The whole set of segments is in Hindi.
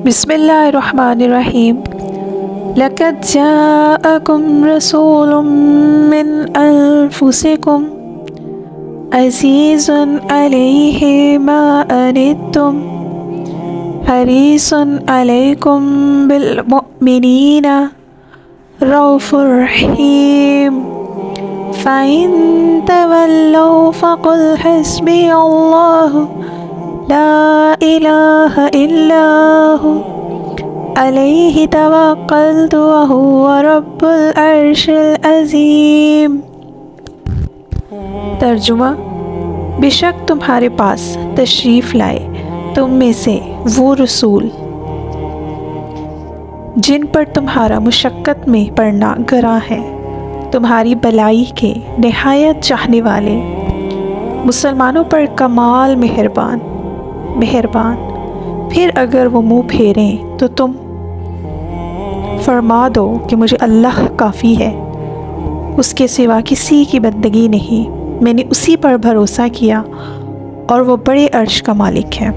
बिस्मिल्लाहिर्रहमानिर्रहीम। लक़द जाअकुम रसूलुम मिन अनफुसिकुम अज़ीज़ुन अलैहि मा अनित्तुम हरीसुन अलैकुम बिल मुमिनीना रऊफ़ुर रहीम। फ़इन तवल्लौ फ़क़ुल हस्बियल्लाहु ला इलाहा इल्लाहु अलैहि तवक्कलतु व हुवा रब्बुल अर्शिल अज़ीम। तर्जुमा, बेशक तुम्हारे पास तशरीफ़ लाए तुम में से वो रसूल जिन पर तुम्हारा मुशक्क़त में पड़ना गरा है, तुम्हारी भलाई के निहायत चाहने वाले, मुसलमानों पर कमाल मेहरबान। फिर अगर वो मुँह फेरें तो तुम फरमा दो कि मुझे अल्लाह काफ़ी है, उसके सिवा किसी की बंदगी नहीं, मैंने उसी पर भरोसा किया और वो बड़े अर्श का मालिक है।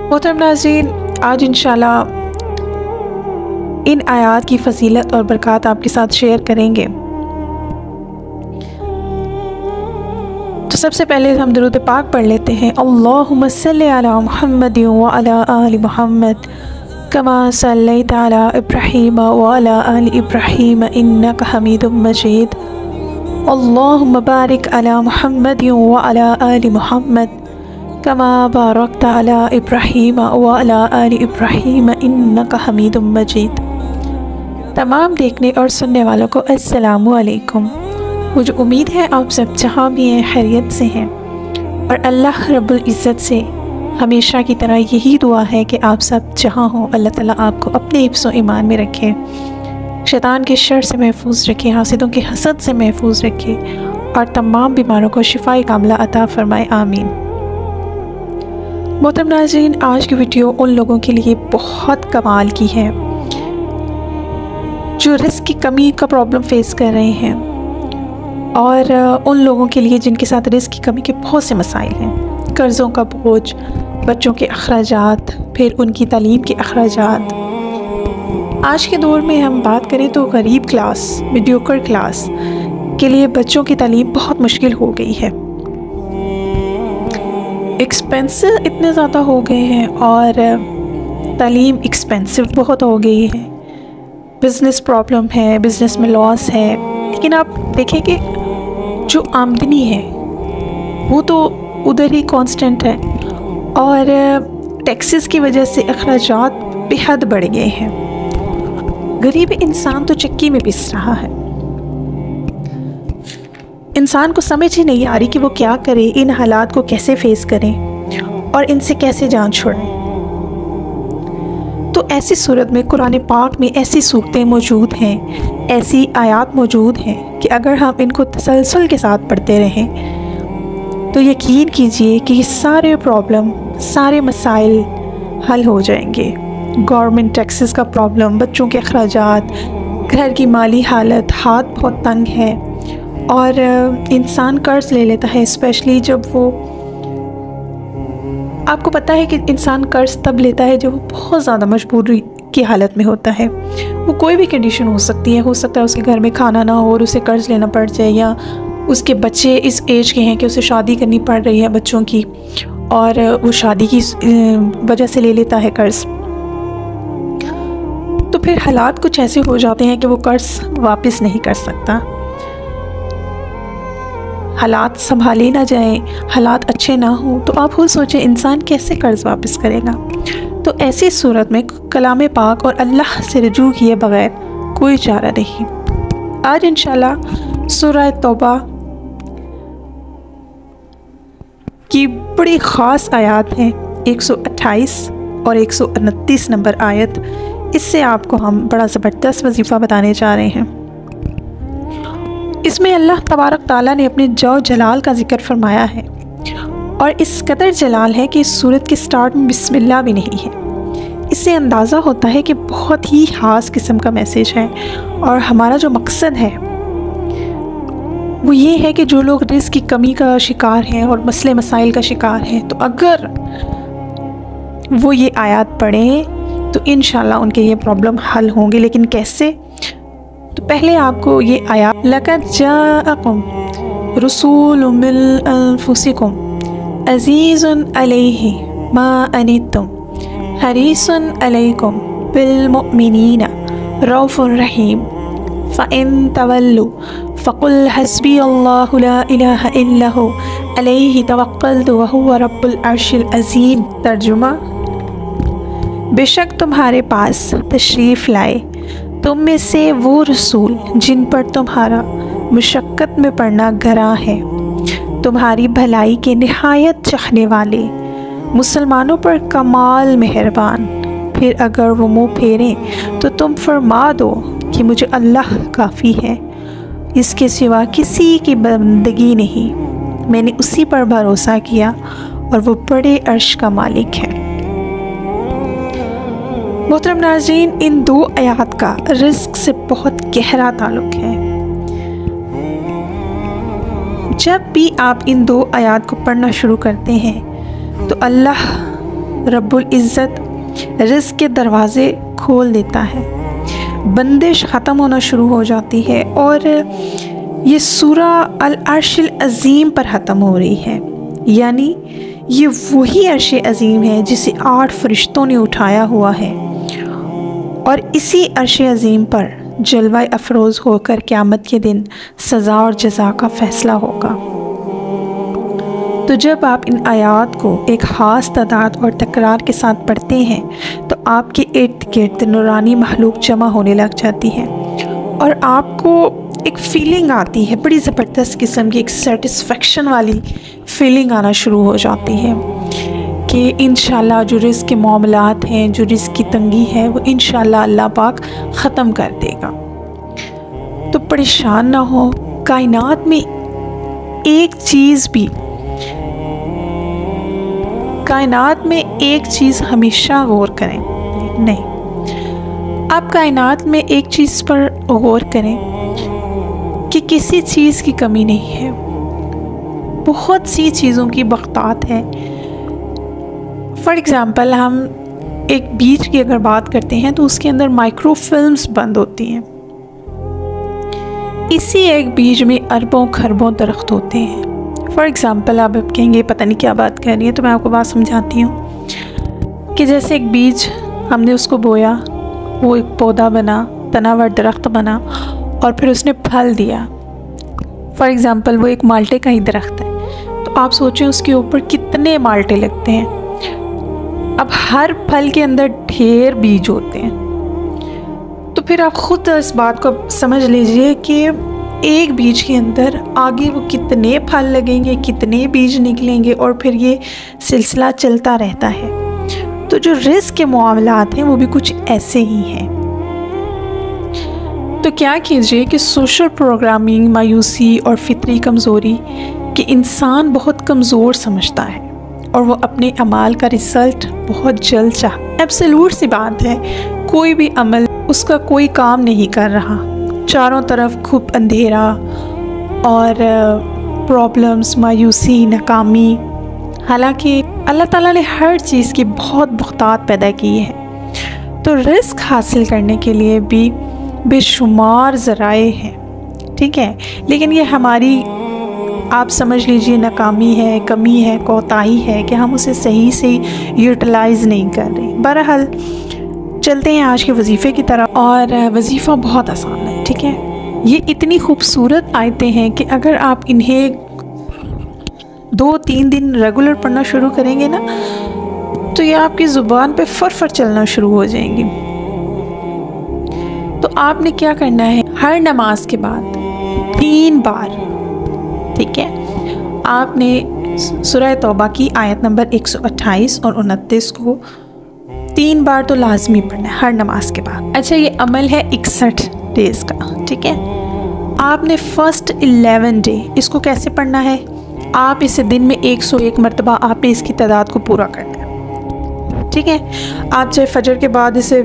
मोहतरम नाज़रीन, आज इंशाल्लाह इन आयात की फ़जीलत और बरक़ात आपके साथ शेयर करेंगे। तो सबसे पहले हम दुरूद पाक पढ़ लेते हैं। अल्लाहुम्मा सल्लि अला मुहम्मद व अला आलि मुहम्मद कमा सल्लैता अला इब्राहीम व अला आलि इब्राहीम इन्नका हमीदुम मजीद। अल्लाहुम्मा बारिक अला मुहम्मद व अला आलि मुहम्मद कमा बारकता अला इब्राहीम व अला आलि इब्राहीम इन्नका हमीदुम मजीद। तमाम देखने और सुनने वालों को अस्सलामु अलैकुम। मुझे उम्मीद है आप सब जहाँ भी हैं खैरियत से हैं, और अल्लाह रब्बुल इज़्ज़त से हमेशा की तरह यही दुआ है कि आप सब जहाँ हों अल्लाह ताला आपको अपने हिफ्ज़ व ईमान में रखे, शैतान के शर से महफूज रखे, हासिदों के हसद से महफूज रखे, और तमाम बीमारों को शिफाए कामिला अता फ़रमाए, आमीन। मोहतरम नाज़रीन, आज की वीडियो उन लोगों के लिए बहुत कमाल की है जो रिस्क की कमी का प्रॉब्लम फेस कर रहे हैं, और उन लोगों के लिए जिनके साथ रिस्क की कमी के बहुत से मसाइल हैं। कर्ज़ों का बोझ, बच्चों के अखराजात, फिर उनकी तालीम के अखराजात। आज के दौर में हम बात करें तो गरीब क्लास, मीडियोकर क्लास के लिए बच्चों की तालीम बहुत मुश्किल हो गई है। एक्सपेंसिव इतने ज़्यादा हो गए हैं और तालीम एक्सपेंसिव बहुत हो गई है। बिज़नेस प्रॉब्लम है, बिज़नेस में लॉस है, लेकिन आप देखें कि जो आमदनी है वो तो उधर ही कांस्टेंट है, और टैक्सेस की वजह से अखराजात बेहद बढ़ गए हैं। गरीब इंसान तो चक्की में पिस रहा है। इंसान को समझ ही नहीं आ रही कि वो क्या करे, इन हालात को कैसे फेस करें और इनसे कैसे जान छोड़ें। तो ऐसी सूरत में कुरान पाक में ऐसी सूरतें मौजूद हैं, ऐसी आयात मौजूद हैं कि अगर हम इनको तसलसल के साथ पढ़ते रहें तो यकीन कीजिए कि ये सारे प्रॉब्लम, सारे मसाइल हल हो जाएंगे। गवर्नमेंट टैक्सेस का प्रॉब्लम, बच्चों के अखराजात, घर की माली हालत, हाथ बहुत तंग है, और इंसान कर्ज़ ले लेता है, स्पेशली जब वो, आपको पता है कि इंसान कर्ज़ तब लेता है जब वो बहुत ज़्यादा मजबूरी की हालत में होता है। वो कोई भी कंडीशन हो सकती है, हो सकता है उसके घर में खाना ना हो और उसे कर्ज़ लेना पड़ जाए, या उसके बच्चे इस एज के हैं कि उसे शादी करनी पड़ रही है बच्चों की, और वो शादी की वजह से ले लेता है कर्ज़। तो फिर हालात कुछ ऐसे हो जाते हैं कि वो कर्ज़ वापस नहीं कर सकता। हालात संभाले ना जाएं, हालात अच्छे ना हों, तो आप खुद सोचें इंसान कैसे कर्ज़ वापस करेगा। तो ऐसी सूरत में कलाम पाक और अल्लाह से रुजू किए बग़ैर कोई चारा नहीं। आज इंशाल्लाह सूरह तौबा की बड़ी ख़ास आयत हैं, 128 और 129 नंबर आयत। इससे आपको हम बड़ा ज़बरदस्त वजीफ़ा बताने जा रहे हैं। इसमें अल्लाह तबारक ताला ने अपने जौ जलाल का जिक्र फरमाया है, और इस कदर जलाल है कि इस सूरत के स्टार्ट में बिस्मिल्लाह भी नहीं है। इससे अंदाज़ा होता है कि बहुत ही ख़ास किस्म का मैसेज है, और हमारा जो मकसद है वो ये है कि जो लोग रिस्क की कमी का शिकार हैं और मसले मसाइल का शिकार हैं, तो अगर वो ये आयत पढ़ें तो इंशाल्लाह उनके ये प्रॉब्लम हल होंगे। लेकिन कैसे? तो पहले आपको ये आयत लक़द जाअकुम रसूलुम मिन अनफुसिकुम अज़ीज़ुन अलैहि मा अनित्तुम हरीसुन अलैकुम बिल मुमिनीना रऊफ़ुर रहीम फ़इन तवल्लु फ़क़ुल हस्बी अल्लाहु ला इलाहा इल्ला हु अलैहि तवक्कलतु व हुवा रब्बुल अर्शिल अज़ीम। तर्जुमा, बेशक तुम्हारे पास तशरीफ़ लाए तुम में से वो रसूल जिन पर तुम्हारा मुशक्क़त में पड़ना गरा है, तुम्हारी भलाई के निहायत चाहने वाले, मुसलमानों पर कमाल मेहरबान। फिर अगर वो मुँह फेरें तो तुम फरमा दो कि मुझे अल्लाह काफ़ी है, इसके सिवा किसी की बंदगी नहीं, मैंने उसी पर भरोसा किया और वो बड़े अर्श का मालिक है। मोहतरम नाज़रीन, इन दो आयात का रिस्क से बहुत गहरा ताल्लुक़ है। जब भी आप इन दो आयात को पढ़ना शुरू करते हैं तो अल्लाह रब्बुल इज़्ज़त रिस्क के दरवाज़े खोल देता है, बंदिश ख़त्म होना शुरू हो जाती है और ये सूरा अल अर्शिल अज़ीम पर ख़त्म हो रही है। यानी ये वही अर्श अज़ीम है जिसे 8 फरिश्तों ने उठाया हुआ है और इसी अर्श अज़ीम पर जलवा अफरोज़ होकर क़यामत के दिन सज़ा और जज़ा का फ़ैसला होगा। तो जब आप इन आयात को एक ख़ास तादाद और तकरार के साथ पढ़ते हैं तो आपके इर्द गिर्द नूरानी महलूक जमा होने लग जाती है और आपको एक फ़ीलिंग आती है, बड़ी ज़बरदस्त किस्म की एक सेटिस्फेक्शन वाली फ़ीलिंग आना शुरू हो जाती है कि इंशाल्लाह जो रिस्क के मामलात हैं, जो रिस्क की तंगी है, वो इंशाल्लाह अल्लाह पाक ख़त्म कर देगा। तो परेशान ना हो, कायनात में एक चीज़ हमेशा गौर करें। नहीं, आप कायनात में एक चीज़ पर गौर करें कि किसी चीज़ की कमी नहीं है, बहुत सी चीज़ों की बख्तात है। फॉर एग्ज़ाम्पल, हम एक बीज की अगर बात करते हैं तो उसके अंदर माइक्रोफिल्म्स बंद होती हैं। इसी एक बीज में अरबों खरबों दरख्त होते हैं। फॉर एग्ज़ाम्पल, आप कहेंगे पता नहीं क्या बात कर रही है, तो मैं आपको बात समझाती हूँ कि जैसे एक बीज हमने उसको बोया, वो एक पौधा बना, तनावर दरख्त बना और फिर उसने फल दिया। फॉर एग्ज़ाम्पल, वो एक माल्टे का ही दरख्त है, तो आप सोचें उसके ऊपर कितने माल्टे लगते हैं। अब हर फल के अंदर ढेर बीज होते हैं, तो फिर आप ख़ुद इस बात को समझ लीजिए कि एक बीज के अंदर आगे वो कितने फल लगेंगे, कितने बीज निकलेंगे और फिर ये सिलसिला चलता रहता है। तो जो रिस्क के मामलात हैं वो भी कुछ ऐसे ही हैं। तो क्या कीजिए कि सोशल प्रोग्रामिंग, मायूसी और फितरी कमज़ोरी कि इंसान बहुत कमज़ोर समझता है और वो अपने अमाल का रिज़ल्ट बहुत जल्द चाहता। एब्सोल्यूट सी बात है, कोई भी अमल उसका कोई काम नहीं कर रहा, चारों तरफ खूब अंधेरा और प्रॉब्लम्स, मायूसी, नाकामी। हालांकि अल्लाह ताला ने हर चीज़ की बहुत बख्तात पैदा की है। तो रिस्क हासिल करने के लिए भी बेशुमार ज़राए हैं, ठीक है, लेकिन ये हमारी, आप समझ लीजिए, नाकामी है, कमी है, कोताही है कि हम उसे सही से यूटिलाइज़ नहीं कर रहे। बहरहाल चलते हैं आज के वजीफ़े की तरफ, और वजीफ़ा बहुत आसान है, ठीक है। ये इतनी खूबसूरत आयतें हैं कि अगर आप इन्हें 2-3 दिन रेगुलर पढ़ना शुरू करेंगे ना, तो ये आपकी ज़ुबान पे फर चलना शुरू हो जाएंगी। तो आपने क्या करना है, हर नमाज के बाद 3 बार, ठीक है, आपने सूरह तौबा की आयत नंबर 128 और 29 को 3 बार तो लाजमी पढ़ना है हर नमाज के बाद। अच्छा, ये अमल है 61 डेज़ का, ठीक है। आपने फ़र्स्ट 11 डे इसको कैसे पढ़ना है, आप इसे दिन में 101 मरतबा आपने इसकी तादाद को पूरा करना है, ठीक है। आप चाहे फजर के बाद इसे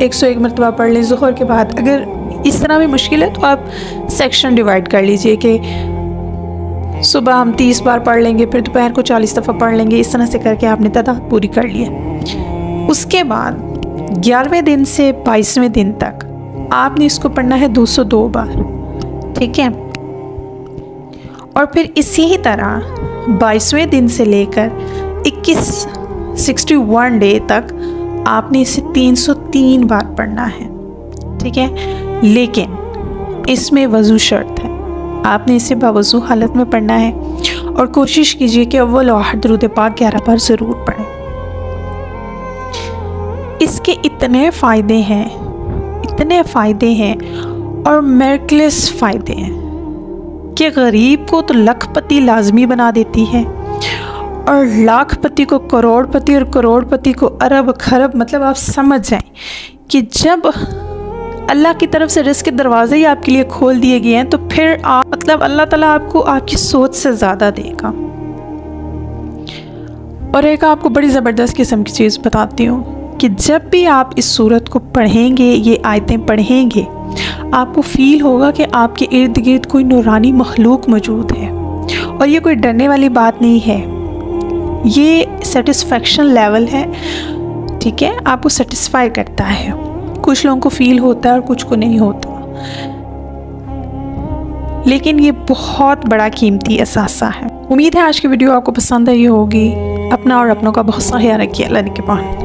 101 मरतबा पढ़ लें, ज़ुहर के बाद, अगर इस तरह भी मुश्किल है तो आप सेक्शन डिवाइड कर लीजिए कि सुबह हम 30 बार पढ़ लेंगे, फिर दोपहर को 40 दफ़ा पढ़ लेंगे। इस तरह से करके आपने तादाद पूरी कर ली है। उसके बाद 11वें दिन से 22वें दिन तक आपने इसको पढ़ना है 202 बार, ठीक है। और फिर इसी तरह 22वें दिन से लेकर 61 डे तक आपने इसे 303 बार पढ़ना है, ठीक है। लेकिन इसमें वज़ू शर्त है, आपने इसे बावज़ू हालत में पढ़ना है और कोशिश कीजिए कि अव्वल और आखिर दुरूद पाक 11 बार ज़रूर पढ़ें। इसके इतने फ़ायदे हैं और मेरिकलेस फ़ायदे हैं कि गरीब को तो लखपति लाजमी बना देती है और लाखपति को करोड़पति और करोड़पति को अरब खरब। मतलब आप समझ जाएं कि जब अल्लाह की तरफ से रिज़्क़ के दरवाजे ही आपके लिए खोल दिए गए हैं तो फिर आप मतलब अल्लाह ताला आपको आपकी सोच से ज़्यादा देगा। और एक आपको बड़ी ज़बरदस्त किस्म की चीज़ बताती हूँ कि जब भी आप इस सूरत को पढ़ेंगे, ये आयतें पढ़ेंगे, आपको फ़ील होगा कि आपके इर्द गिर्द कोई नूरानी मखलूक मौजूद है। और ये कोई डरने वाली बात नहीं है, ये सेटिस्फेक्शन लेवल है, ठीक है। आपको सेटिस्फाई करता है। कुछ लोगों को फ़ील होता है और कुछ को नहीं होता, लेकिन ये बहुत बड़ा कीमती असासा है। उम्मीद है आज की वीडियो आपको पसंद आई होगी। अपना और अपनों का बहुत सा ख्याल रखिए। अल्लाह ने के बाद।